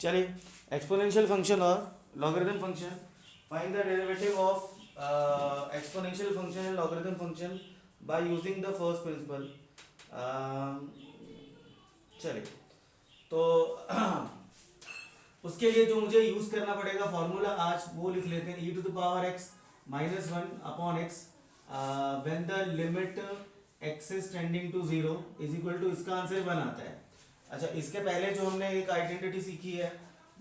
चलिए, exponential function और logarithm function, find the derivative of exponential function and logarithm function by using the first principle. चलिए, तो उसके लिए जो मुझे यूज करना पड़ेगा फॉर्मूला आज वो लिख लेते हैं, e to the power x minus one upon x when the limit x is tending to zero is equal to, इसका आंसर वन आता है। अच्छा, इसके पहले जो हमने एक आइडेंटिटी सीखी है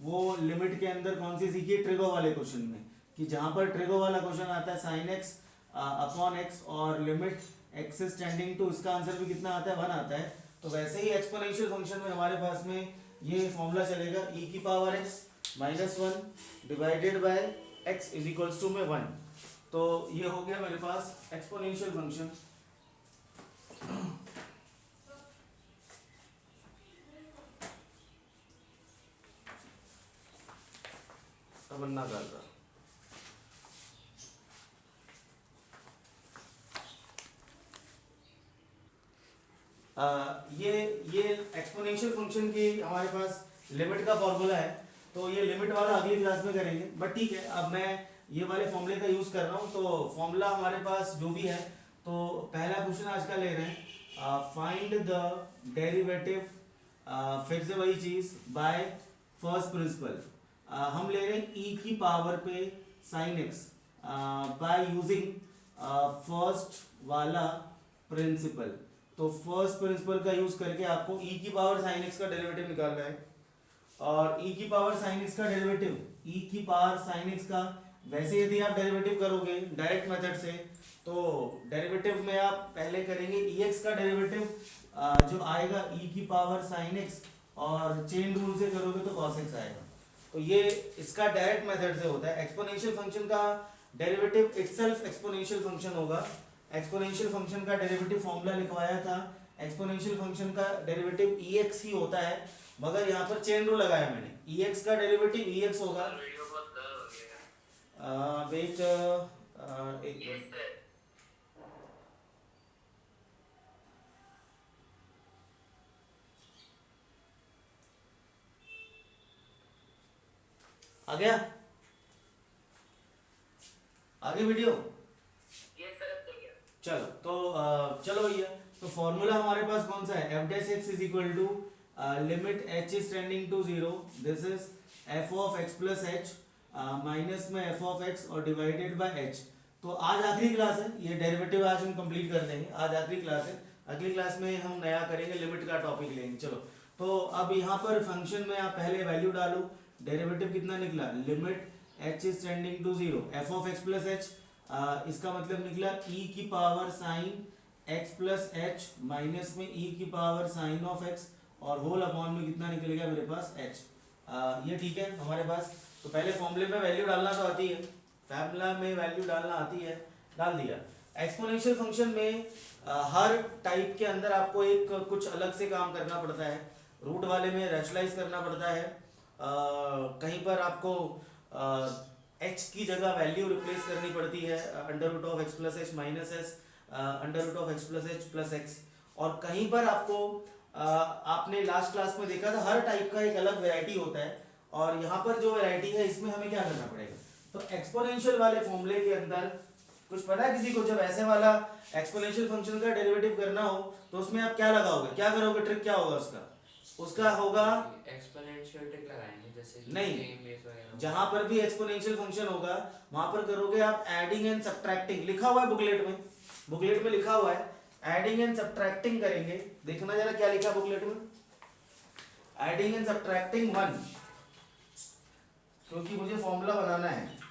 वो लिमिट के अंदर कौन सी सीखी है, ट्रिगो वाले क्वेश्चन में, कि जहां पर ट्रिगो वाला क्वेश्चन आता है साइन एक्स अपॉन एक्स और limit x is tending to, इसका आंसर भी कितना आता है, वन आता है। तो वैसे ही एक्सपोनेंशियल फंक्शन में हमारे पास में ये फॉर्मूला चलेगा, e की power x minus one divided by x is equals to में वन। तो ये हो गया मेरे पास एक्सपोनेंशियल फंक्शन। तमन्ना कर रहा ये एक्सपोनेंशियल फंक्शन की हमारे पास लिमिट का फॉर्मूला है, तो ये लिमिट वाला अगली क्लास में करेंगे। बट ठीक है, अब मैं ये वाले फॉर्मूले का यूज कर रहा हूँ। तो फॉर्मूला हमारे पास जो भी है, तो पहला क्वेश्चन आज का ले रहे हैं, फाइंड द डेरिवेटिव, फिर से वही चीज, बाय फर्स्ट प्रिंसिपल। हम ले रहे हैं e की पावर पे sine x by using first वाला प्रिंसिपल। तो फर्स्ट प्रिंसिपल का यूज करके आपको e की पावर साइन एक्स का डेरिवेटिव निकालना है। और e की पावर साइन एक्स का डेरिवेटिव, e की पावर साइन एक्स का, वैसे यदि आप डेरिवेटिव करोगे डायरेक्ट मेथड से, तो डेरिवेटिव में आप पहले करेंगे ex का डेरिवेटिव जो आएगा e की पावर साइन एक्स, और चेन रूल से करोगे तो cos x आएगा। तो ये इसका डायरेक्ट मेथड से होता है। एक्सपोनेंशियल फंक्शन का डेरिवेटिव इटसेल्फ एक्सपोनेंशियल फंक्शन होगा। एक्सपोनेंशियल फंक्शन का डेरिवेटिव फॉर्मूला लिखवाया था, एक्सपोनेंशियल फंक्शन का डेरिवेटिव ex ही होता है, मगर यहाँ पर चेन रूल लगाया मैंने। ex का डेरिवेटिव ex होगा। वेट एक मिनट, आ गया आगे वीडियो। चलो, तो चलो भैया, तो फॉर्मूला हमारे पास कौन सा है, f dash x is equal to limit h is tending to zero, this is f of x plus h minus में एफ ऑफ एक्स और डिवाइडेड बाय एच। तो आज आखिरी क्लास है, ये डेरिवेटिव आज हम कंप्लीट कर देंगे, आज आखिरी क्लास है। अगली क्लास में हम नया करेंगे, लिमिट का टॉपिक लेंगे। चलो, तो अब यहाँ पर फंक्शन में आप पहले वैल्यू डालो, डेरिवेटिव कितना निकला, limit h is tending to zero, f of x plus h, इसका मतलब निकला e की power sine x plus h minus में e की पावर साइन ऑफ x, और होल अपॉन में कितना निकलेगा मेरे पास h। ये ठीक है हमारे पास। तो पहले फॉर्मूले में वैल्यू डालना तो आती है, फॉर्मूला में वैल्यू डालना आती है, डाल दिया। एक्सपोनेंशियल फंक्शन में हर टाइप के अंदर आपको एक कुछ अलग से काम करना पड़ता है। रूट वाले में रैशनलाइज करना पड़ता है, कहीं पर आपको h की जगह वैल्यू रिप्लेस करनी पड़ती है, under root of x plus h minus s under root of x plus h plus x. और कहीं पर आपको आपने लास्ट क्लास में देखा था, हर टाइप का एक अलग वैरायटी होता है, और यहाँ पर जो वैरायटी है इसमें हमें क्या करना पड़ेगा। तो एक्सपोनेंशियल वाले फॉर्मूले के अंदर कुछ पता है किसी को, जब ऐसे वाला एक्सपोनेंशियल फंक्शन का डेरिवेटिव करना हो तो उसमें आप क्या लगाओगे, क्या करोगे, ट्रिक क्या होगा उसका, उसका होगा एक्सपोनेंशियल ट्रिक लगाएंगे, जैसे नहीं, जहां पर भी एक्सपोनेंशियल फंक्शन होगा वहां पर करोगे आप एडिंग एंड सब्ट्रैक्टिंग, लिखा हुआ है बुकलेट में, बुकलेट में लिखा हुआ है एडिंग एंड सब्ट्रैक्टिंग करेंगे। देखना जरा क्या लिखा बुकलेट में, एडिंग एंड सब्ट्रैक्टिंग वन, क्योंकि मुझे फॉर्मूला बनाना है।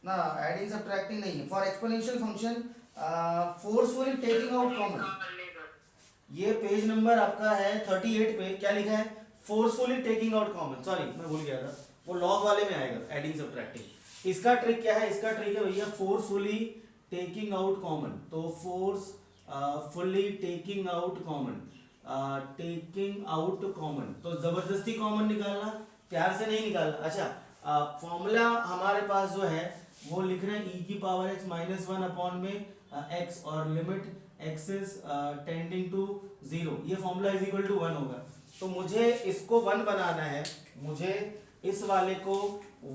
ना, एडिंग सब्ट्रैक्टिंग नहीं है for exponential function, forcefully taking out common. ये पेज नंबर आपका है 38 पे, क्या लिखा है, forcefully taking out common, sorry मैं भूल गया था, वो लॉग वाले में आएगा एडिंग सब्ट्रैक्टिंग। इसका ट्रिक क्या है, इसका ट्रिक है भैया फोर्सफुली टेकिंग आउट कॉमन। तो force fully taking out common, taking out common, तो जबरदस्ती कॉमन निकालना, प्यार से नहीं निकालना। अच्छा, फॉर्मूला हमारे पास जो है वो लिख रहे हैं e की power x minus one upon में एक्स और limit x is tending to 0, ये फॉर्मूला इज इक्वल टू 1 होगा। तो मुझे इसको 1 बनाना है, मुझे इस वाले को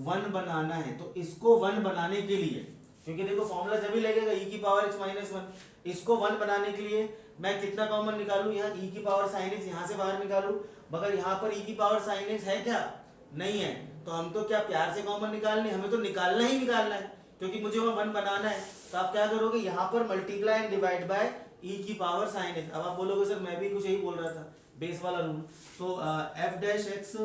1 बनाना है। तो इसको 1 बनाने के लिए, क्योंकि देखो फॉर्मूला जब भी लगेगा e की पावर x माइनस 1, इसको 1 बनाने के लिए मैं कितना कॉमन निकालूं, यहाँ e की पावर साइन x यहाँ से बाहर निकालूं, मगर यहाँ पर e की पावर साइन x है क्या, नहीं है। तो हम तो क्या प्यार से कॉमन निकालने, हमें तो निकालना ही निकालना है, क्योंकि मुझे वो 1 बनाना है। तो आप क्या करोगे, यहाँ पर multiply and divide by e की पावर साइन x। अब आप बोलोगे सर मैं भी कुछ यही बोल रहा था, बेस वाला रूल। तो f dash x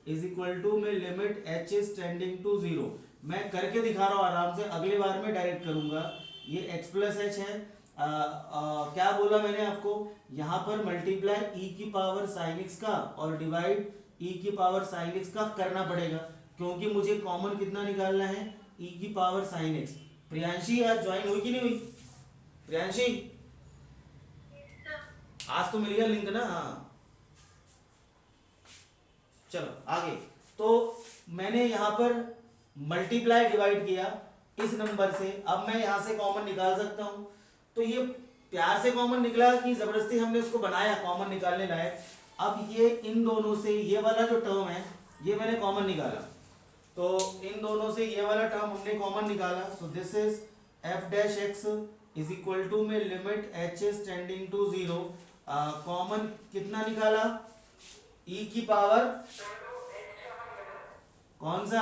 is equal to में limit h is tending to 0, मैं करके दिखा रहा हूँ आराम से, अगली बार में डायरेक्ट करूंगा। ये x प्लस एच है, क्या बोला मैंने आपको, यहाँ पर मल्टीप्लाई e की पावर साइन x का और डिवाइड e की पावर साइन x का करना पड़ेगा, क्योंकि मुझे कॉमन कितना निकालना है, e की पावर साइन x। प्रियांशी आज ज्वाइन हुई कि नहीं हुई, प्रियांशी आज तो मिल गया लिंक ना, हाँ चलो आगे। तो मैंने यहाँ पर मल्टीप्लाई डिवाइड किया इस नंबर से, अब मैं यहाँ से कॉमन निकाल सकता हूँ। तो ये प्यार से कॉमन निकला कि जबरदस्ती हमने इसको बनाया कॉमन निकालने लायक। अब ये इन दोनों से ये वाला जो टर्म है ये मैंने कॉमन निकाला, तो इन दोनों से ये वाला टर्म हमने कॉमन निकाला। So this is f dash x is equal to में limit h is tending to 0, common कितना निकाला, e की पावर कौन सा,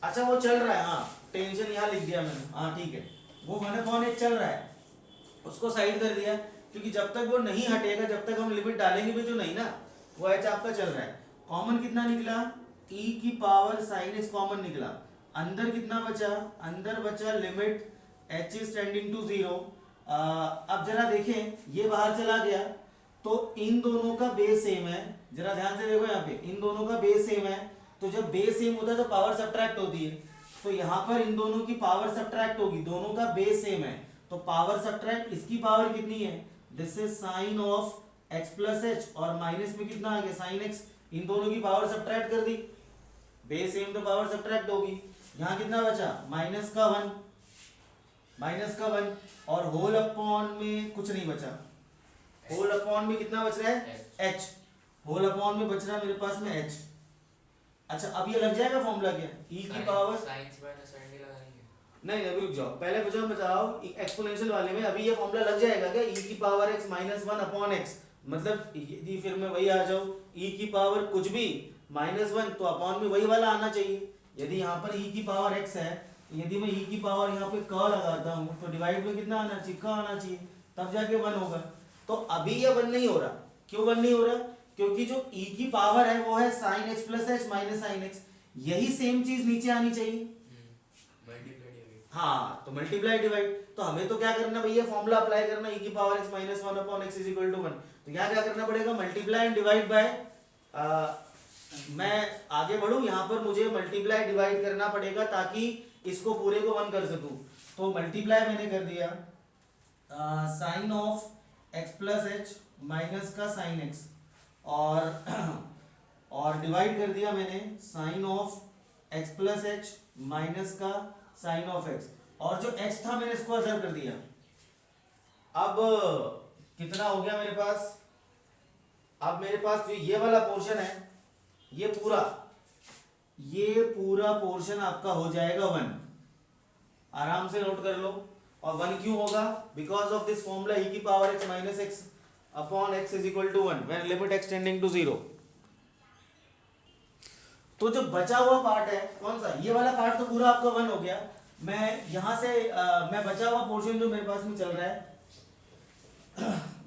अच्छा वो चल रहा है, हाँ टेंशन यहाँ लिख दिया मैंने, हाँ ठीक है, वो 1/h चल रहा है, उसको साइड कर दिया, क्योंकि जब तक वो नहीं हटेगा, जब तक हम लिमिट डालेंगे भी तो नहीं ना, वो h आपका चल रहा है। कॉमन कितना निकला, e की पावर साइन x कॉमन निकला, अंदर कितना बचा, अंदर बचा limit h is tending to 0। अब जरा देखें ये बाहर चला गया, तो इन दोनों का बेस सेम है, जरा ध्यान से देखो यहाँ पे इन दोनों का बेस सेम है, तो जब बेस सेम होता है तो पावर सब्ट्रैक्ट होती है, तो यहाँ पर इन दोनों की पावर सब्ट्रैक्ट होगी, दोनों का बेस सेम है, तो पावर सब्ट्रैक्ट, इसकी पावर कितनी है, this is sine of x plus h, और माइनस में कितना आ गया साइन x, इन दोनों की पावर सब्ट्रैक्ट कर दी, बेस सेम तो पावर सब्ट्रैक्ट होगी। यहाँ कितना बचा, माइनस का 1, माइनस का 1, और होल अपॉन में कुछ नहीं बचा, होल अपॉन में कितना बच रहा है h, होल अपॉन में बच रहा है मेरे पास में h। अच्छा अब ये लग जाएगा फॉर्मूला क्या, e की पावर साइंस में साइन लगाएंगे, नहीं अभी रुक जाओ, पहले बताओ एक्सपोनेंशियल वाले में अभी ये फॉर्मूला लग जाएगा क्या, e की power x minus 1 upon x, मतलब यदि फिर मैं वही आ जाऊँ e की पावर कुछ भी माइनस 1, तो अपॉन में वही वाला आना चाहिए। यदि यहाँ पर e की पावर x है, यदि मैं e की पावर यहाँ पे क लगाता हूँ, तो डिवाइड में कितना आना चाहिए, क आना चाहिए, तब जाके 1 होगा। तो अभी ये 1 नहीं हो रहा, क्यों 1 नहीं हो रहा, क्योंकि जो e की पावर है वो है sine x plus h minus sine x, यही सेम चीज नीचे आनी चाहिए, हाँ तो मल्टीप्लाई डिवाइड, तो हमें तो क्या करना भैया, फॉर्मूला अप्लाई करना, e की power x minus 1 upon x is equal to 1। तो यहाँ क्या करना पड़ेगा, मल्टीप्लाई एंड डिवाइड बाय, मैं आगे बढ़ूं, यहाँ पर मुझे मल्टीप्लाई डिवाइड करना पड़ेगा ताकि इसको पूरे को 1 कर सकूं। तो मल्टीप्लाई मैंने कर दिया sine of x plus h minus का साइन x, और डिवाइड कर दिया मैंने sine of x plus h minus का साइन ऑफ x, और जो x था मैंने इसको अदर कर दिया। अब कितना हो गया मेरे पास, अब मेरे पास जो ये वाला पोर्शन है, ये पूरा पोर्शन आपका हो जाएगा 1, आराम से नोट कर लो। और 1 क्यों होगा, because of this formula e की power x minus x upon x is equal to 1 when limit x tending to 0। तो जो बचा हुआ पार्ट है कौन सा, ये वाला पार्ट तो पूरा आपका 1 हो गया। मैं यहाँ से मैं बचा हुआ पोर्शन जो मेरे पास में चल रहा है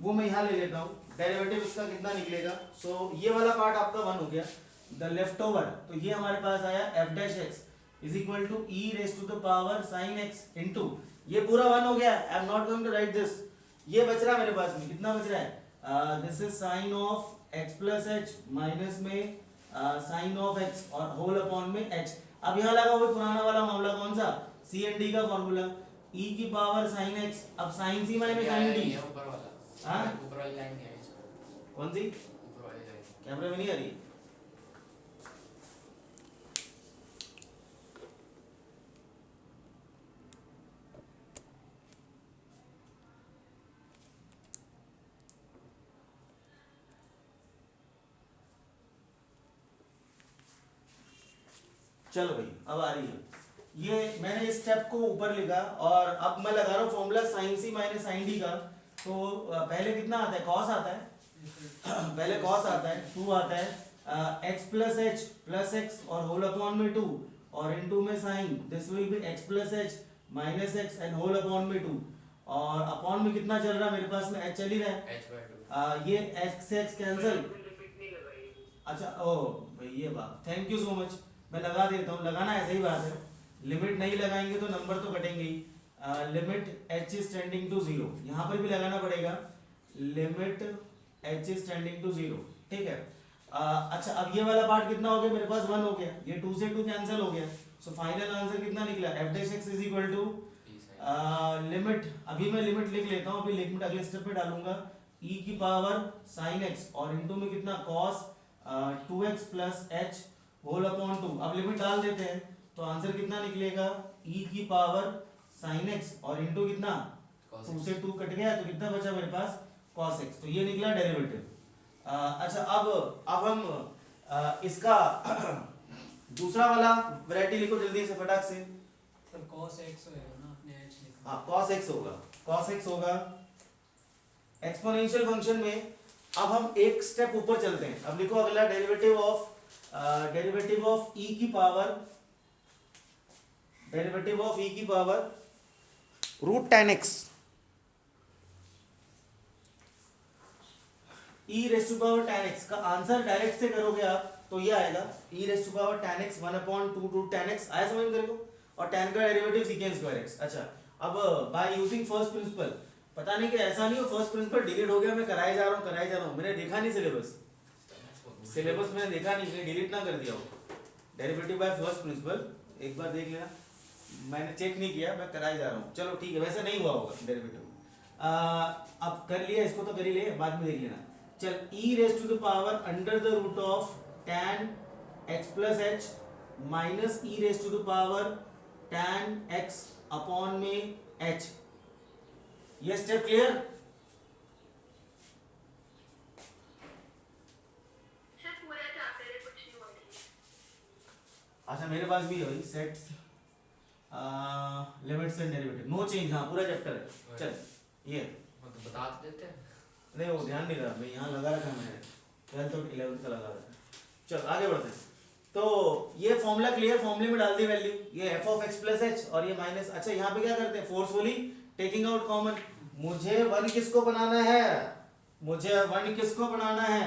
वो मैं यहाँ ले लेता हूँ, डेरिवेटिव इसका कितना निकलेगा। सो ये वाला पार्ट आपका 1 हो गया, द लेफ्ट ओवर, तो ये हमारे पास आया f dash x is equal to e raise to the power sine x into, ये पूरा 1 हो गया, I am not going to write this, ये बच रहा है मेरे पास में, कितना बच रहा है, this is sine of x plus h minus में साइन ऑफ x और होल अपॉन में h। अब यहाँ लगा हुआ पुराना वाला मामला कौन सा, सी एन डी का फॉर्मूला, e की पावर साइन x, अब sign C minus sine D, ऊपर वाला, हाँ ऊपर वाली लाइन क्या है इसमें, कौन सी, ऊपर वाली लाइन, कैमरे में नहीं आ रही, चलो भाई अब आ रही है, ये मैंने इस स्टेप को ऊपर लिखा और अब मैं लगा रहा हूँ formula sine C minus sine D का। तो पहले कितना आता है, कॉस आता है पहले कॉस आता है, 2 आता है x plus h plus x और होल अपॉन में 2 और इनटू में sine, this will be x plus h minus x and whole upon में 2 और अपॉन में कितना चल रहा है मेरे पास में, एच चल ही रहा है। h/2 ये एक्स से एक्स कैंसिल। अच्छा ओ भाई ये बात, थैंक यू सो मच, मैं लगा देता हूँ, लगाना ऐसे ही बात है, लिमिट नहीं लगाएंगे तो नंबर तो कटेंगे ही। Limit h is tending to 0, यहाँ पर भी लगाना पड़ेगा, limit h is tending to 0, ठीक है। अच्छा अब ये वाला पार्ट कितना हो गया मेरे पास, 1 हो गया, ये 2 से 2 कैंसिल हो गया, सो फाइनल आंसर कितना निकला, f dash x is equal to limit, अभी मैं लिमिट लिख लेता हूँ, अभी लिमिट अगले स्टेप पे डालूंगा, e की पावर साइन एक्स और इनटू में कितना cos 2x plus h whole upon 2, अब लिमिट डाल देते हैं तो आंसर कितना निकलेगा, e की पावर साइन एक्स और इनटू कितना 2 से 2 कट गया तो कितना बचा मेरे पास cos x, तो ये निकला डेरिवेटिव। अच्छा अब हम इसका दूसरा वाला वैरायटी लिखो जल्दी से फटाक से। पर cos x होएगा ना, आपने h लिखा। हाँ cos x होगा एक्सपोनेंशियल फंक्शन में। अब हम एक स्टेप ऊपर चलते हैं, अब लिखो अगला डेरिवेटिव ऑफ e की power root tan x, e raise to power tan x का आंसर डायरेक्ट से करोगे आप तो ये आएगा e raise to power tan x 1/2 root tan x, आया समझ में तेरे को, और tan का डेरिवेटिव सीकेंस स्क्वायर x। अच्छा अब बाय यूजिंग फर्स्ट प्रिंसिपल, पता नहीं कि ऐसा नहीं हो फर्स्ट प्रिंसिपल डिलीट हो गया, मैं कराए जा रहा हूँ, मैंने देखा नहीं सिलेबस मैंने देखा नहीं, मैंने डिलीट ना कर दिया हो। डेरिवेटिव बाय फर्स्ट प्रिंसिपल एक बार देख लेना, मैंने चेक नहीं किया, मैं कराए जा रहा हूँ, चलो ठीक है, वैसे नहीं हुआ होगा डेरिवेटिव। अब कर लिया इसको तो कर ही ले, बाद में देख लेना। चल e raise to the power under the root of tan x plus h minus e raise to the power tan x upon में h, ये स्टेप क्लियर। अच्छा मेरे पास भी है भाई sets limits and derivative, no change, हाँ पूरा चैप्टर है। चल ये मतलब बता तो देते हैं। नहीं वो ध्यान नहीं रहा, मैं यहाँ लगा रखा है, मैंने 12th और 11th का लगा रखा है। चल आगे बढ़ते हैं, तो ये फॉर्मूला क्लियर, फॉर्मूले में डाल दी वैल्यू, ये F of x plus h और ये माइनस। अच्छा यहाँ पे क्या करते हैं, फोर्सफुली टेकिंग आउट कॉमन, मुझे वन किसको बनाना है,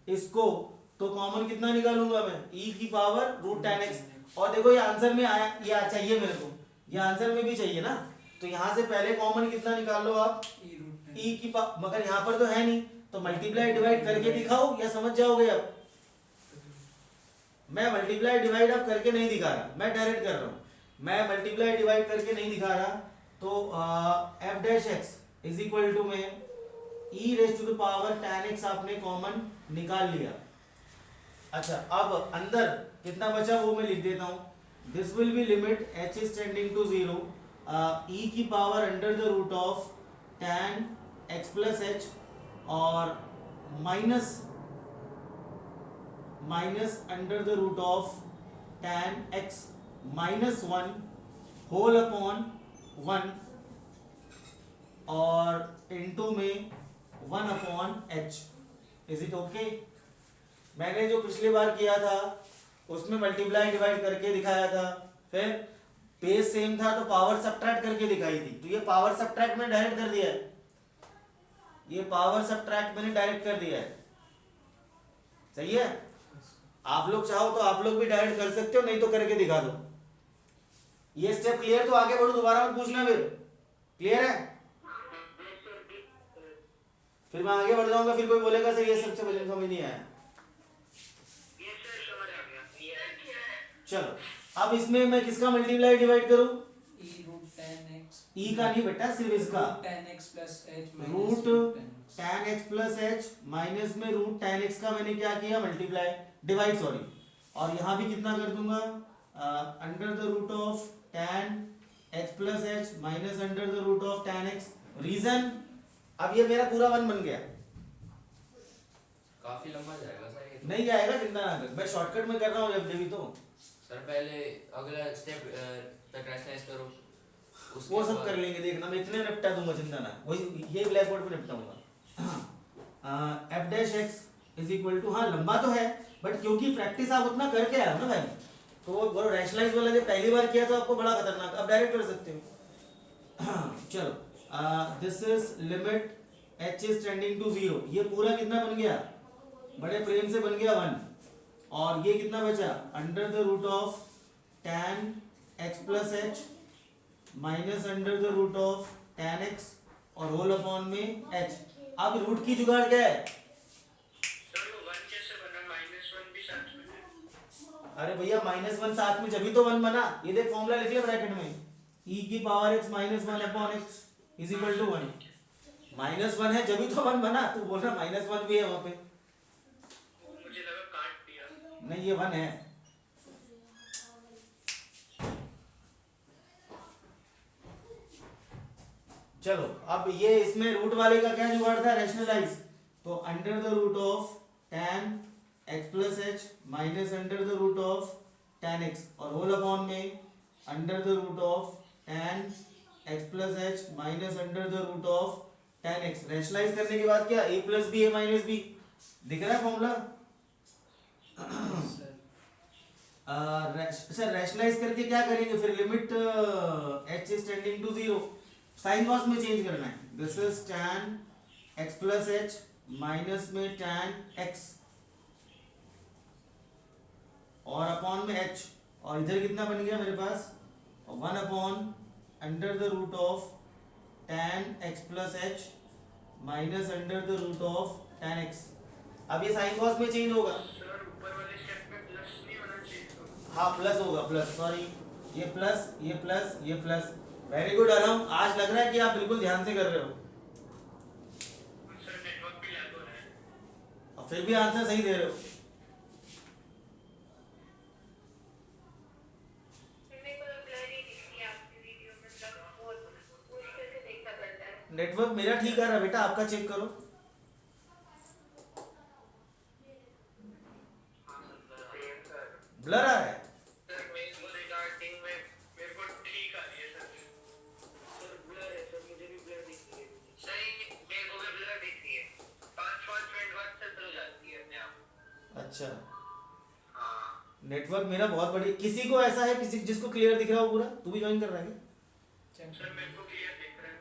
इसको, तो कॉमन कितना निकालूंगा मैं, e की पावर रूट tan x, और देखो ये आंसर में आया, ये चाहिए मेरे को, ये आंसर में भी चाहिए ना, तो यहाँ से पहले कॉमन कितना निकाल लो आप, e की पावर, मगर यहाँ पर तो है नहीं, तो मल्टीप्लाई डिवाइड करके दिखाओ या समझ जाओगे। अब मैं मल्टीप्लाई डिवाइड अब करके नहीं दिखा रहा, मैं डायरेक्ट कर रहा हूँ, मैं मल्टीप्लाई डिवाइड करके नहीं दिखा रहा, तो f dash x is equal to में e raise to the power tan x आपने कॉमन निकाल लिया। अच्छा अब अंदर कितना बचा वो मैं लिख देता हूँ, this will be limit h is tending to 0 e की power under the root of tan x plus h और minus under the root of tan x minus 1 whole upon 1 और इनटू में 1 upon h, is it okay. मैंने जो पिछली बार किया था उसमें मल्टीप्लाई डिवाइड करके दिखाया था, फिर बेस सेम था तो पावर सब्ट्रैक्ट करके दिखाई थी, तो ये पावर सब्ट्रैक्ट मैंने डायरेक्ट कर दिया है, ये पावर सब्ट्रैक्ट मैंने डायरेक्ट कर दिया है, सही है। आप लोग चाहो तो आप लोग भी डायरेक्ट कर सकते हो, नहीं तो करके दिखा दो। ये स्टेप क्लियर, तो आगे बढ़ो, दोबारा मत पूछना, फिर क्लियर है, फिर मैं आगे बढ़ जाऊंगा, फिर कोई बोलेगा सर ये सबसे वजन समझ नहीं आया। चलो अब इसमें मैं किसका मल्टीप्लाई डिवाइड करूं, e root tan x, e का नहीं बेटा, सिर्फ इसका tan x plus h root tan x plus h minus में रूट tan x का मैंने क्या किया, मल्टीप्लाई डिवाइड सॉरी, और यहाँ भी कितना कर दूंगा, under the root of tan x plus h minus under the root of tan x। Reason, अब ये मेरा पूरा वन बन गया, काफी लंबा जाएगा सर ये तो। नहीं जाएगा चिंता ना कर, मैं शॉर्टकट में कर रहा हूँ जब भी, तो सर पहले अगला स्टेप तक रैशनलाइज करो, उसके वो सब बाद- कर लेंगे, देखना मैं इतने निपटा दूंगा, चिंता ना, वही ये ब्लैक बोर्ड पे निपटाऊंगा। F dash x is equal to, हाँ लंबा तो है बट क्योंकि प्रैक्टिस आप उतना करके आए हो ना भाई, तो वो रैशनलाइज वाला जो पहली बार किया तो आपको बड़ा खतरनाक, अब डायरेक्ट कर सकते हो। चलो, this is limit h is tending to 0, ये पूरा कितना बन गया, बड़े प्रेम से बन गया 1, और ये कितना बचा, under the root of tan x plus h minus under the root of tan x और होल अपॉन में h। अब रूट की जुगाड़ क्या है, अरे भैया -1 साथ में जब ही तो 1 बना, ये देख फॉर्मूला लिख ले ब्रैकेट में, e की power x minus 1 upon x is equal to 1, -1 है जब ही तो 1 बना, तू बोल रहा -1 भी है वहां पे, मुझे लगा काट दिया। नहीं ये 1 है। चलो अब ये इसमें रूट वाले का क्या जुगाड़ था, रैशनलाइज, तो under the root of tan x plus h minus under the root of tan x और होल अपॉन में under the root of tan x plus h minus under the root of tan x। Rationalize करने के बाद क्या, a plus b, a minus b, दिख रहा है formula. Sir rationalise करके क्या करेंगे फिर, limit h is tending to 0, sine cos में चेंज करना है, this is tan x plus h minus में tan x और अपॉन में h, और इधर कितना बन गया मेरे पास 1 upon under the root of tan x plus h minus under the root of tan x। अब ये साइन कॉस में चेंज होगा, सर ऊपर वाले स्टेप में प्लस नहीं होना चाहिए तो। हाँ प्लस होगा, प्लस सॉरी, ये प्लस ये प्लस ये प्लस। वेरी गुड अरहम, आज लग रहा है कि आप बिल्कुल ध्यान से कर रहे हो, सर नेटवर्क भी लैग हो रहा है। और फिर भी आंसर सही दे रहे हो। मेरे को तो ब्लर ही दिख रही है आपकी वीडियो, मतलब बहुत मुश्किल से देखना पड़ता है। नेटवर्क मेरा ठीक आ रहा है बेटा, आपका चेक करो। Same sir. ब्लर आ रहा है, सर मेरे को रिगार्डिंग में मेरे को ठीक आ रही है सर। सर ब्लर है सर, मुझे भी ब्लर दिख रही है। सही, मेरे को भी ब्लर दिख रही है। 5 मिनट बाद सेटल हो जाती है अपने आप। अच्छा हाँ। नेटवर्क मेरा बहुत बढ़िया। किसी को ऐसा है, किसी जिसको क्लियर दिख रहा हो पूरा, तू भी ज्वाइन कर रहा है क्या? सर मेरे को क्लियर दिख रहा है।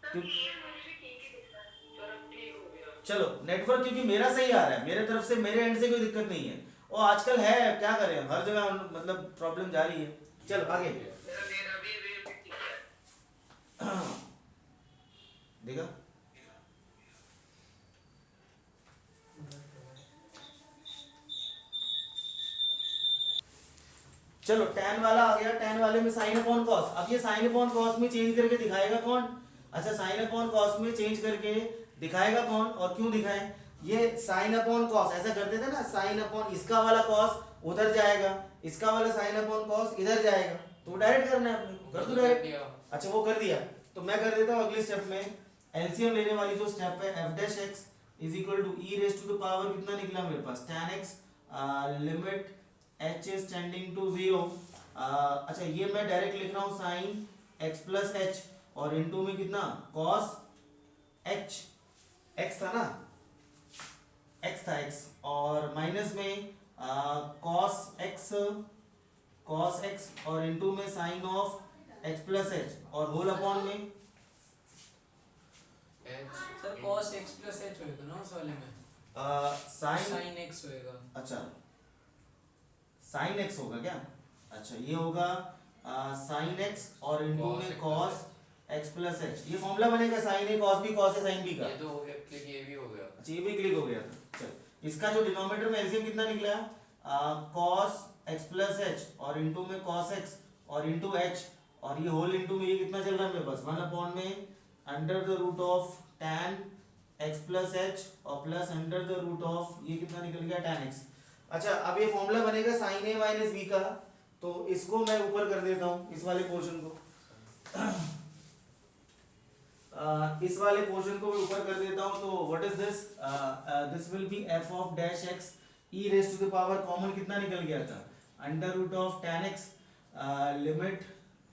सब क्यों- क्लियर मुझे भी ठीक ही दिख रहा है। सर अब ठीक हो गया। चलो नेटवर्क क्योंकि मेरा सही आ रहा है, मेरे तरफ से मेरे एंड से कोई दिक्कत नहीं है, और आजकल है क्या करें, हर जगह मतलब प्रॉब्लम जारी है। चलो आगे सर मेरा भी ठीक है। देखा, चलो tan वाला आ गया, tan वाले में sin अपॉन cos। अब ये sin अपॉन cos में चेंज करके दिखाएगा कौन, अच्छा sin अपॉन cos में चेंज करके दिखाएगा कौन, और क्यों दिखाए, ये sin अपॉन cos ऐसा करते थे ना, sin अपॉन इसका वाला cos उधर जाएगा, इसका वाला sin अपॉन cos इधर जाएगा, तो डायरेक्ट करना है अपने को, कर दो डायरेक्ट। अच्छा वो कर दिया, तो मैं कर देता हूँ अगले स्टेप में, एलसीएम लेने वाली जो स्टेप है, f dash x is equal to e raise to the power कितना निकला मेरे पास, tan x limit h is tending to 0। अच्छा ये मैं डायरेक्ट लिख रहा हूँ साइन x प्लस एच, और इनटू में कितना cos h, x था ना, x था x, और माइनस में cos x और इनटू में sine of x plus h, और होल अपॉन में sir cos x plus h होएगा ना उस वाले में, साइन, sin x होएगा। अच्छा साइन x होगा क्या, अच्छा ये होगा साइन x और इनटू Cos में x cos x plus H, ये फॉर्मूला बनेगा sign A cos b cos a sin b का। ये तो हो गया, क्लिक ये भी हो गया। अच्छा ये भी क्लिक हो गया था। चल इसका जो डिनोमिनेटर में एलसीएम कितना निकला, cos x प्लस एच और इनटू में cos x और इनटू h, और ये होल इनटू में ये कितना चल रहा है मेरे पास 1 अपॉन में under the root of tan x plus h और plus under the root of ये कितना निकल गया tan x। अच्छा अब ये फॉर्मूला बनेगा sin a माइनस b का, तो इसको मैं ऊपर कर देता हूँ, इस वाले पोर्शन को इस वाले पोर्शन को मैं ऊपर कर देता हूँ, तो what is this, this will be f of dash x e raise to the power, common कितना निकल गया था under root of tan x limit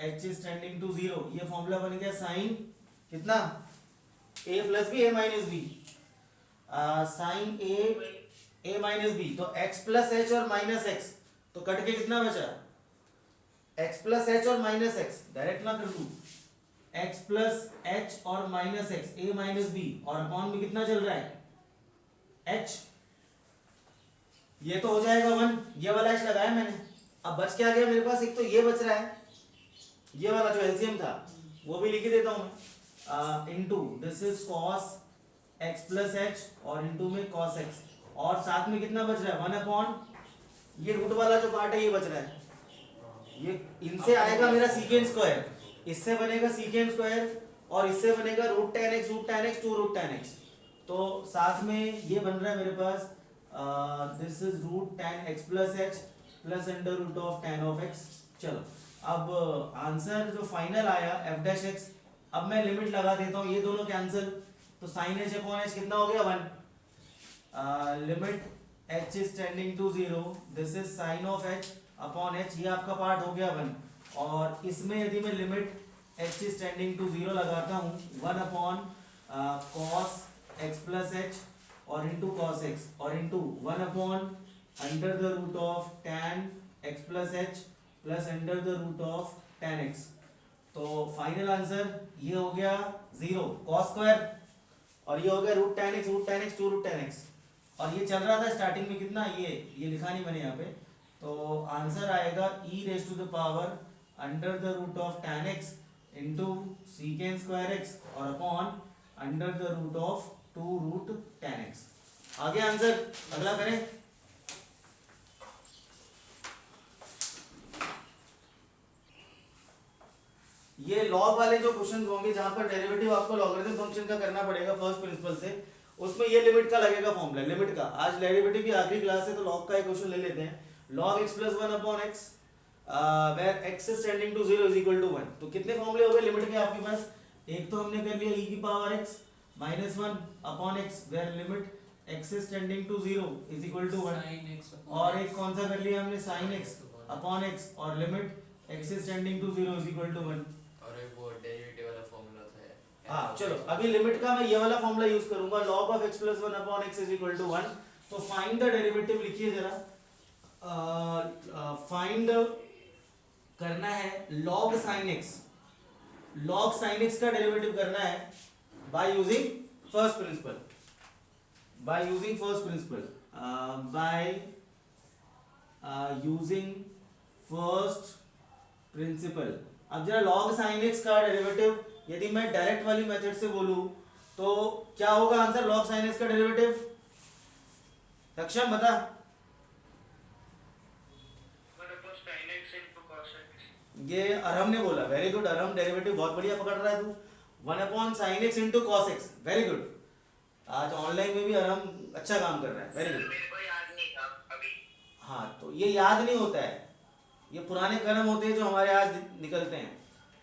h is tending to 0। ये फॉर्मूला बन गया साइन कितना a plus b a minus b, sine a minus b. तो x plus h और माइनस एक्स, तो कट के कितना बचा x प्लस एच और माइनस एक्स, डायरेक्ट ना कर दूं, x प्लस एच और minus x a minus b, और अपॉन में कितना चल रहा है h, ये तो हो जाएगा 1, ये वाला h लगाया मैंने। अब बच क्या गया मेरे पास, एक तो ये बच रहा है, ये वाला जो एलसीएम था वो भी लिख ही देता हूं मैं, into this is cos x plus h और इनटू में cos x, और साथ में कितना बच रहा है 1 अपॉन ये रूट वाला जो पार्ट है ये बच रहा है, ये इनसे आएगा मेरा सीकेंड स्क्वायर, इससे बनेगा सीकेंड स्क्वायर और इससे बनेगा root tan x two root tan x। तो साथ में ये बन रहा है मेरे पास this is root tan x plus h plus under root of tan of x। चलो अब आंसर जो फाइनल आया f डैश x, अब मैं लिमिट लगा देता हूँ, ये दोनों कैंसिल, तो साइन h अपॉन h कितना हो गया 1, limit h is tending to 0, this is sine of h upon h, ये आपका पार्ट हो गया 1, और इसमें यदि मैं limit h is tending to 0 लगाता हूँ 1 upon cos x plus h और इंटू cos x और into 1 upon under the root of tan x plus h plus under the root of tan x। तो फाइनल आंसर ये हो गया 0 cos square, और ये हो गया root tan x two root tan x, और ये चल रहा था स्टार्टिंग में कितना, ये लिखा नहीं मैंने यहाँ पे, तो आंसर आएगा e raise to the power under the root of tan x into secant square x और upon under the root of 2 root tan x। आगे आंसर अगला करें। ये लॉग वाले जो क्वेश्चन होंगे जहां पर डेरिवेटिव आपको लॉगरिथम फंक्शन का करना पड़ेगा फर्स्ट प्रिंसिपल से, उसमें ये लिमिट का लगेगा फॉर्मूला, लिमिट का। आज डेरिवेटिव की आखिरी क्लास है तो लॉग का एक क्वेश्चन ले लेते हैं, log x plus 1 upon x where x is tending to 0 is equal to 1। तो कितने फॉर्मूले हो गए लिमिट के आपके पास, एक तो हमने कर लिया e की power x minus 1 upon x where limit x is tending to 0 is equal to 1, sin x और एक कौन सा कर लिया हमने sin x अपॉन x और limit x is tending to 0 is equal to 1। और एक वो डेरिवेटिव वाला फॉर्मूला था हाँ चलो अभी लिमिट का मैं ये वाला फॉर्मूला यूज करूंगा, log of x plus 1 upon x is equal to 1। तो फाइंड द डेरिवेटिव लिखिए जरा, फाइंड करना है log sin x, log sin x का डेरिवेटिव करना है by using first principle, by using first principle, by using first principle. अब जरा log sin x का डेरिवेटिव यदि मैं डायरेक्ट वाली मेथड से बोलूं तो क्या होगा आंसर log sin x का डेरिवेटिव, सक्षम बता। ये अरहम ने बोला, वेरी गुड अरहम, डेरिवेटिव बहुत बढ़िया पकड़ रहा है तू, 1 upon sine x into cos x, very good. आज ऑनलाइन में भी अरहम अच्छा काम कर रहा है, वेरी गुड। मेरे को याद नहीं था अभी। हाँ तो ये याद नहीं होता है, ये पुराने कर्म होते हैं जो हमारे आज निकलते हैं।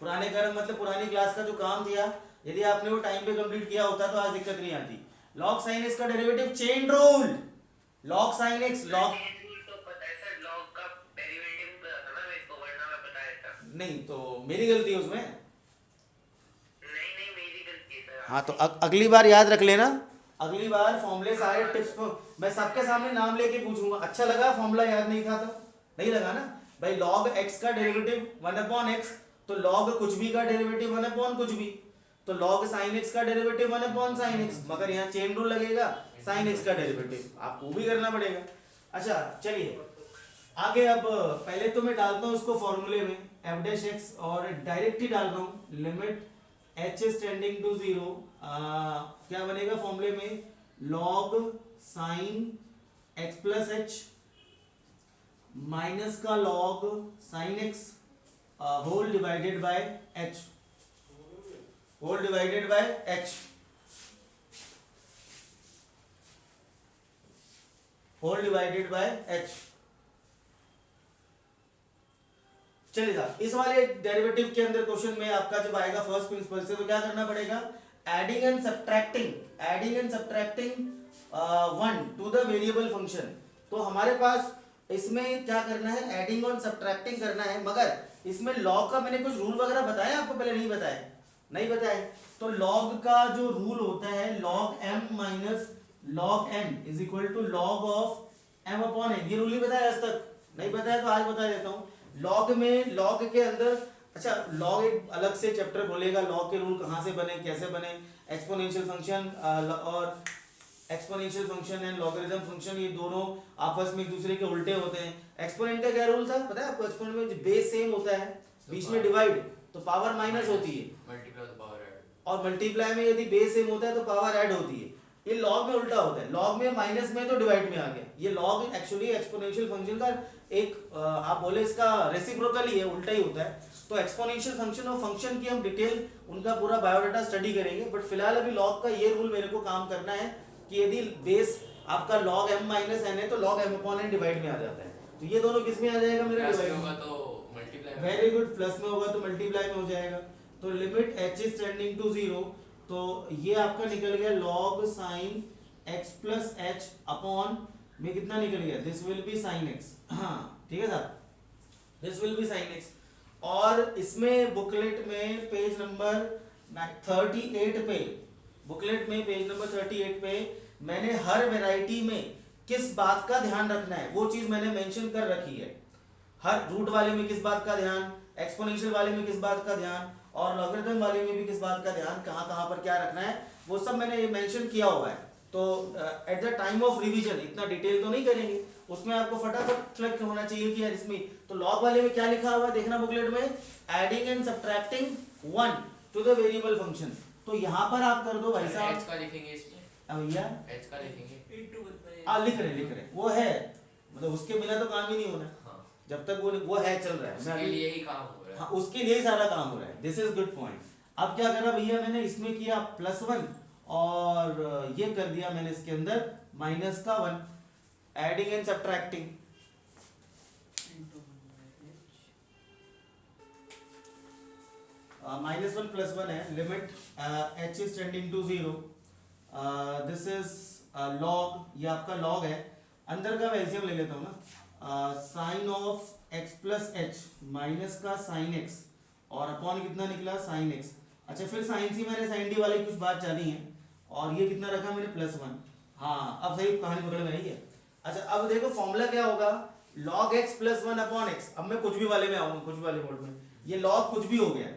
पुराने कर्म मतलब पुरानी क्लास का जो काम दिया, यदि आपने वो टाइम पे कंप्लीट किया होता तो आज दिक्कत नहीं आती। log sin x का derivative chain rule, log sin x log तो पता है सर, log का डेरिवेटिव था ना मेरे को, वरना मैं बता देता। नहीं तो मेरी गलती है उसमें। नहीं मेरी गलती है सर। हाँ तो अगली बार याद रख लेना, अगली बार फॉर्मूले सारे टिप्स को मैं सबके सामने नाम लेके पूछूंगा। अच्छा लगा फॉर्मूला याद नहीं था तो नहीं लगा ना भाई। log x का डेरिवेटिव 1 अपॉन x, तो log कुछ भी का डेरिवेटिव 1 अपॉन कुछ भी, तो log sin x का डेरिवेटिव 1 अपॉन sin x, मगर यहाँ चेन रूल लगेगा sin x का डेरिवेटिव आपको भी करना पड़ेगा। अच्छा चलिए आगे, अब पहले तो मैं डालता हूँ उसको फॉर्मूले में f डैश x, और डायरेक्ट ही डाल रहा हूँ limit h is tending to 0, क्या बनेगा फॉर्मूले में log sin x plus h minus का log sin x whole divided by h, whole divided by h, whole divided by h। चलिए साहब इस वाले डेरिवेटिव के अंदर क्वेश्चन में आपका जब आएगा फर्स्ट प्रिंसिपल से तो क्या करना पड़ेगा, adding and subtracting 1 to the variable function. तो हमारे पास इसमें क्या करना है, एडिंग और सब्ट्रैक्टिंग करना है, मगर इसमें लॉग का मैंने कुछ रूल वगैरह बताया आपको पहले, नहीं बताया। तो लॉग का जो रूल होता है, log m minus log n is equal to log of m upon n, ये रूल नहीं बताया आज तक, नहीं बताया तो आज बता देता हूँ। लॉग के अंदर, अच्छा लॉग एक अलग से चैप्टर खोलेगा, लॉग के रूल कहाँ से बने, कैसे बने, एक्सपोनेंशियल फंक्शन और exponential function and logarithm function, ये दोनों आपस में एक दूसरे के उल्टे होते हैं। एक्सपोनेंट का क्या रूल था पता है आपको? एक्सपोनेंट में बेस सेम होता है, बीच में डिवाइड तो पावर माइनस होती है, मल्टीप्लाई द पावर ऐड, और मल्टीप्लाई में यदि बेस सेम होता है तो पावर ऐड होती है। ये लॉग में उल्टा होता है, लॉग में माइनस में तो डिवाइड में आ गया। ये लॉग एक्चुअली एक्सपोनेंशियल फंक्शन का एक आप बोले इसका रेसिप्रोकल ही है, उल्टा ही होता है। तो एक्सपोनेंशियल फंक्शन और फंक्शन की हम डिटेल उनका पूरा बायोडाटा स्टडी करेंगे, बट फिलहाल अभी लॉग का ये रूल मेरे को काम करना है कि यदि बेस आपका log m माइनस n है तो log m upon n divide में आ जाता है। तो ये दोनों किस में आ जाएगा मेरा? प्लस में डिवाइड होगा में। तो मल्टीप्लाई, वेरी गुड, प्लस में होगा तो मल्टीप्लाई में हो जाएगा। तो limit h is tending to 0, तो ये आपका निकल गया log sin x plus h upon में कितना निकल गया? This will be sin x, हाँ ठीक है साहब, this will be sin x। और इसमें बुकलेट में पेज नंबर 38 पे, बुकलेट में पेज नंबर 38 पे मैंने हर वैरायटी में किस बात का ध्यान रखना है वो चीज मैंने मेंशन कर रखी है। हर रूट वाले में किस बात का ध्यान, एक्सपोनेंशियल वाले में किस बात का ध्यान, और लॉगरिथम वाले में भी किस बात का ध्यान, कहाँ कहाँ पर क्या रखना है वो सब मैंने ये मेंशन किया हुआ है। तो at the time of revision इतना डिटेल तो नहीं करेंगे, उसमें आपको फटाफट क्लिक होना चाहिए कि यार इसमें तो लॉग वाले में क्या लिखा हुआ है देखना बुकलेट में, adding and subtracting 1 to the variable function. तो यहाँ पर आप कर दो भाई साहब, h का लिखेंगे इसमें, भैया h का लिखेंगे, लिख रहे वो है, मतलब उसके बिना तो काम ही नहीं होना। हाँ जब तक वो है चल रहा है, मैं उसके अभी लिए ही काम हो रहा है। हाँ उसके लिए ही सारा काम हो रहा है। This is good point. अब क्या करा भैया मैंने इसमें किया +1 और ये कर दिया मैंने इसके अंदर -1, एडिंग एंड सब्ट्रैक्टिंग। -1 +1 है, limit h is tending to 0, this is log, ये आपका log है, अंदर का मैं एलसीएम ले लेता हूँ ना, sine of x plus h minus का साइन x और अपॉन कितना निकला साइन x। अच्छा फिर साइन सी मैंने साइन डी वाली कुछ बात जानी है, और ये कितना रखा मैंने +1। हाँ अब सही कहानी पकड़ में आई है। अच्छा अब देखो फॉर्मूला क्या होगा, log x + 1 अपॉन x। अब मैं कुछ भी वाले में आऊंगा, कुछ भी वाले मोड में, ये log कुछ भी हो गया,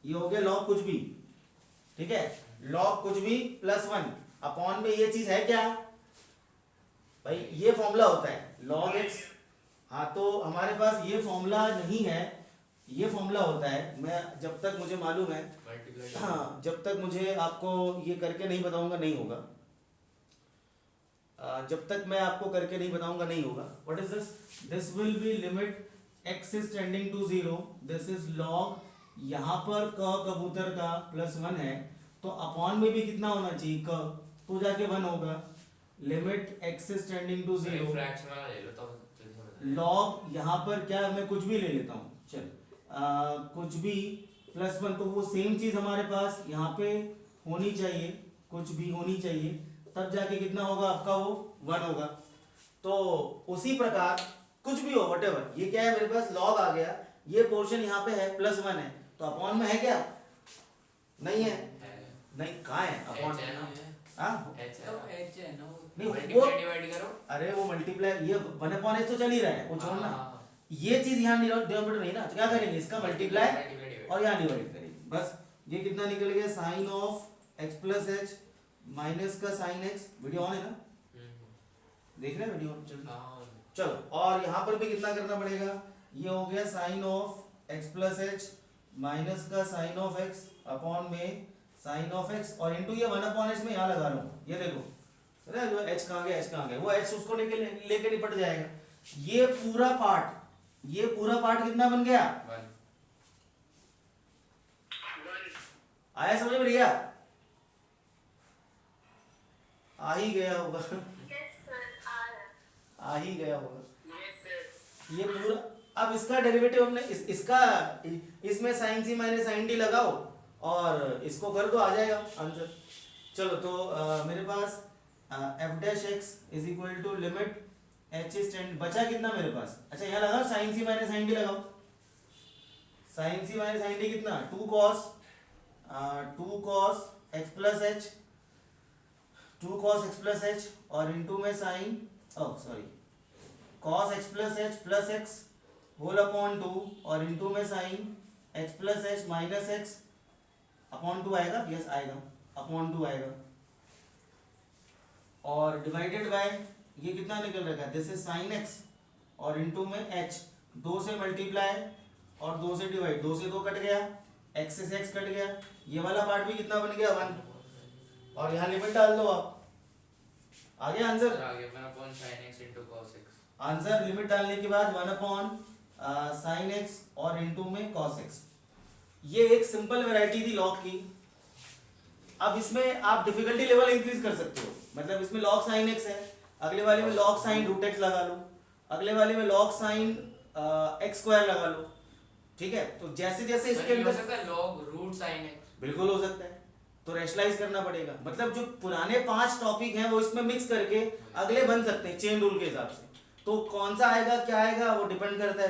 ये हो गया log कुछ भी, ठीक है, log कुछ भी +1 अपॉन में ये चीज है क्या भाई, ये फॉर्मूला होता है log x। हाँ तो हमारे पास ये फॉर्मूला नहीं है, ये फॉर्मूला होता है, मैं जब तक मुझे मालूम है, मल्टीप्लाई, हाँ जब तक मुझे आपको ये करके नहीं बताऊंगा नहीं होगा, जब तक मैं आपको करके नहीं बताऊंगा नहीं होगा। What is this, this will be limit x is tending to 0, this is log, यहाँ पर कबूतर का +1 है तो अपॉन में भी कितना होना चाहिए तो जाके 1 होगा। Limit x is tending to 0, fraction वाला ले लो तो जल्दी समझ log यहाँ पर क्या मैं कुछ भी ले लेता हूँ, चल कुछ भी +1, तो वो सेम चीज हमारे पास यहाँ पे होनी चाहिए, कुछ भी होनी चाहिए, तब जाके कितना होगा आपका वो 1 होगा। तो उसी प्रकार कुछ भी हो वटेवर, ये क्या है मेरे पास log आ गया, ये पोर्शन यहाँ पे है +1 है तो अपॉन में है क्या, नहीं है, नहीं कहाँ है अपॉन, h है ना, हाँ h तो है, h है ना वो। नहीं वो, मल्टीप्लाई डिवाइड करो, अरे वो मल्टीप्लाई ये 1/h तो चल ही रहा है, वो छोड़ना, हाँ, ये चीज यहाँ डिनोमिनेटर नहीं ना, तो क्या करेंगे इसका मल्टीप्लाई डिवाइड, और यहाँ डिवाइड करेंगे, बस ये कितना निकल गया sine of x plus h minus का साइन x। वीडियो ऑन है ना, देख रहे हैं वीडियो, चलो हाँ, चलो, और यहाँ पर भी कितना करना पड़ेगा, ये हो गया sine of x plus h minus का साइन ऑफ x अपॉन में साइन ऑफ x, और इनटू ये 1/h में यहाँ लगा रहा हूँ, ये देखो अरे जो h कहाँ गया, h कहाँ गया, वो h उसको लेके निपट जाएगा। ये पूरा पार्ट कितना बन गया, 1, आया समझ में भैया, आ ही गया होगा Yes, sir, आ रहा। आ ही गया होगा Yes, sir. ये पूरा। अब इसका डेरिवेटिव हमने इसका इसमें sign C minus sine D लगाओ और इसको कर दो, आ जाएगा आंसर। चलो तो मेरे पास f dash x is equal to limit h stand बचा कितना मेरे पास, अच्छा यहाँ लगाओ sine C minus sine D लगाओ, sine C minus sine D कितना, 2 cos x plus h, 2 cos x plus h और इनटू में sine cos x plus h plus x whole upon 2 और इनटू में sine x plus h minus x upon 2 आएगा, yes आएगा, upon 2 आएगा और divided bye ये कितना निकल रखा है, दिस इज साइन एक्स और इनटू में h, 2 से मल्टीप्लाई और 2 से डिवाइड, 2 से 2 कट गया, x से x कट गया, ये वाला पार्ट भी कितना बन गया 1 और यहाँ लिमिट डाल दो आप, आ गया आंसर। सर आ गया 1 upon sin x into cos x। Answer limit डालने के बाद 1 अपॉन साइन एक्स और इनटू में cos x। ये एक सिंपल वैरायटी थी लॉग की। अब इसमें आप डिफिकल्टी लेवल इंक्रीज कर सकते हो, मतलब इसमें log sin x है, अगले वाले में log sin रूट x लगा लो, अगले वाले में log sin x स्क्वायर लगा लो, ठीक है। तो जैसे जैसे इसके हो अंदर सकता है log root sin x। बिल्कुल हो सकता है, तो रेशनलाइज करना पड़ेगा, मतलब जो पुराने 5 टॉपिक हैं वो इसमें मिक्स करके अगले बन सकते हैं चेन रूल के हिसाब से। तो कौन सा आएगा क्या आएगा वो डिपेंड करता है।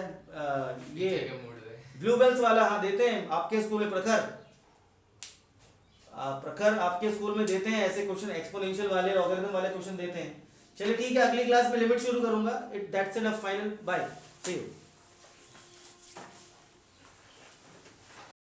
ये नीचे के मोड पे। ब्लू बेल्स वाला हाँ देते हैं आपके स्कूल में, प्रखर आपके स्कूल में देते हैं ऐसे क्वेश्चन, एक्सपोनेंशियल वाले लॉगरिथम वाले क्वेश्चन देते हैं। चलिए ठीक है, अगली क्लास में लिमिट शुरू करूंगा। It that's enough, final, bye, see you.